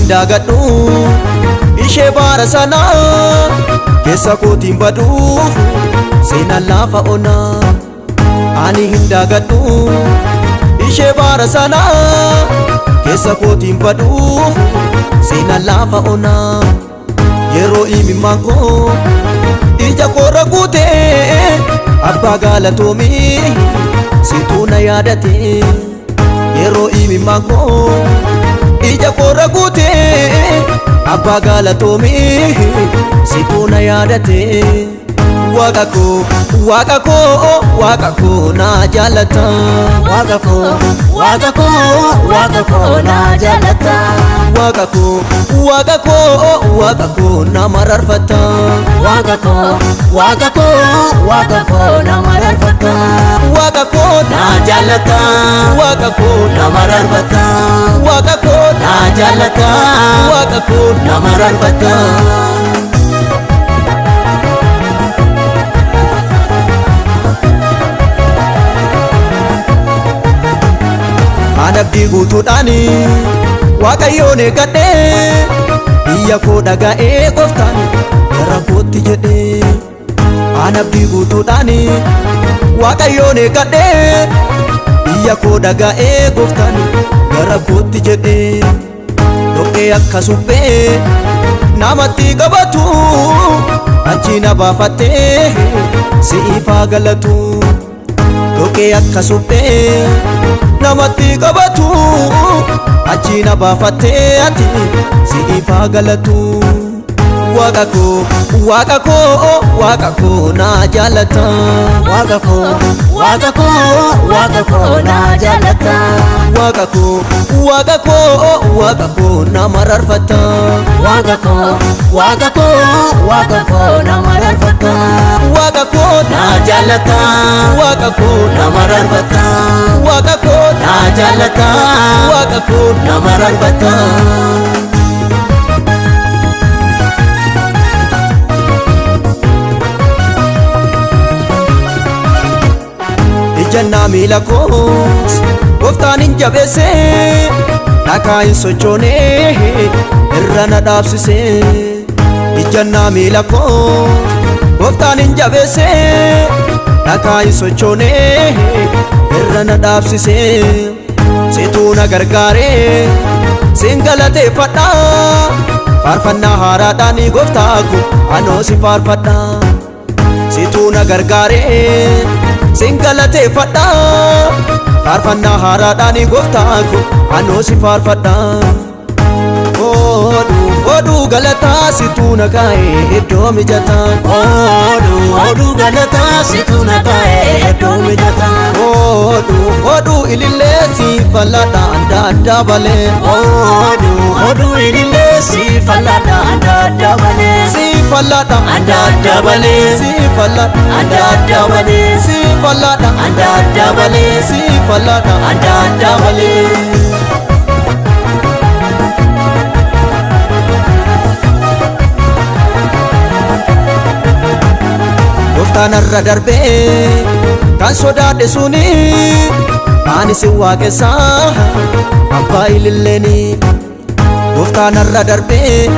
dagadhu ishee baara sana keessa kootiin badu seenaan lafa onaa. Ani hin dagadhu ishee baara sana keessa kootiin badu seenaan lafa onaa. Yeroo imimmaan koo ija koorra guutee abbaa galatoomii situu na yaadate. Yeroo imimmaan koo ija koorra guutee abbaa galatoomii situu na yaadate. Waaqa koo na jaalata. Waaqa koo na jaalata. Waaqa koo na mararfata. Waaqa koo na mararfata. Waaqa koo na jaalata. Waaqa koo na mararfata. Waaqa koo na jaalata. Waaqa koo na mararfata. Abdii guutuudhaani Waaqayyoon eeggadhee biyya koo dhaga'ee gooftaan gara kootti jedhee. Abdii guutuudhaani Waaqayyoon eeggadhee biyya koo dhaga'ee gooftaan gara kootti jedhee. Dhoqqee akka suphee namatti qabatu achi na baafattee si'iifaa galatu. Dhoqqee akka suphee namatti qabatu achi na baafattee ati si'iifaa galatu. Waaqa koo na jaalata. Waaqa koo na jaalata. Waaqa koo na mararfata. Waaqa koo na mararfata. Waaqa koo na jaalata. Waaqa koo na mararfata. Waaqa koo na jaalata. Waaqa koo na mararfata. Ijannaa miila koos gooftaan hin jabeessee dhakaa hin sochoonee irra na dhaabsisee. Ijannaa miila koos gooftaan hin jabeessee dhakaa hin sochoonee irra na dhaabsisee. Situu na gargaaree siin galateeffadha. Faarfannaa haaraadhaan gooftaa koo anoo si faarfadha. Situu na gargaaree siin galateeffadha. Faarfannaa haaraadhaan gooftaa koo anoo si faarfadha. Oduu galataa situu na kaa'ee iddoo mijataa. Oduu galataa situu na kaa'ee iddoo mijataa. Oduu ilillee si fal'aadha adda adda balee. Oduu ilillee si fal'aadha adda adda balee. Si fal'aadha adda adda balee. Si fal'aadha adda adda balee. Si fal'aadha adda adda balee. Si fal'aadha adda adda balee. Gooftaan irra darbee kan sodaadhe suni ani si waaqessa abbaa ililleeni. Gooftaan irra darbee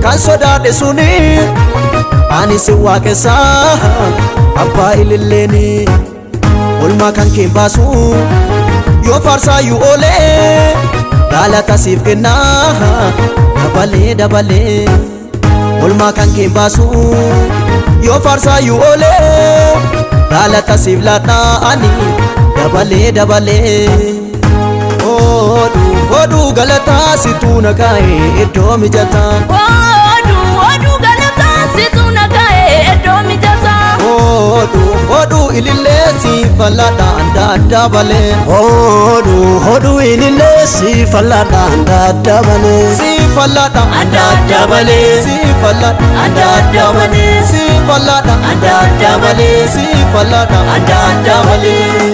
kan sodaadhe suni ani si waaqessa abbaa ililleeni. Olmaa kan keen baasu yoo faarsaayyuu oolee galata siif kennaa dabalee dabalee. Olmaa kan keen baasu yoo faarsaayyuu oolee galata siif laadhaa ani dabalee dabalee. Oduu galataa situu na kaa'ee iddoo mijataa. Oduu galataa situu na kaa'ee iddoo mijataa. Oduu ilillee si fal'aadha adda adda balee. Oduu ilillee si fal'aadha adda adda balee. Si fal'aadha adda adda balee. Si fal'aadha adda adda balee. Si fal'aadha adda adda balee. Si fal'aadha adda adda balee.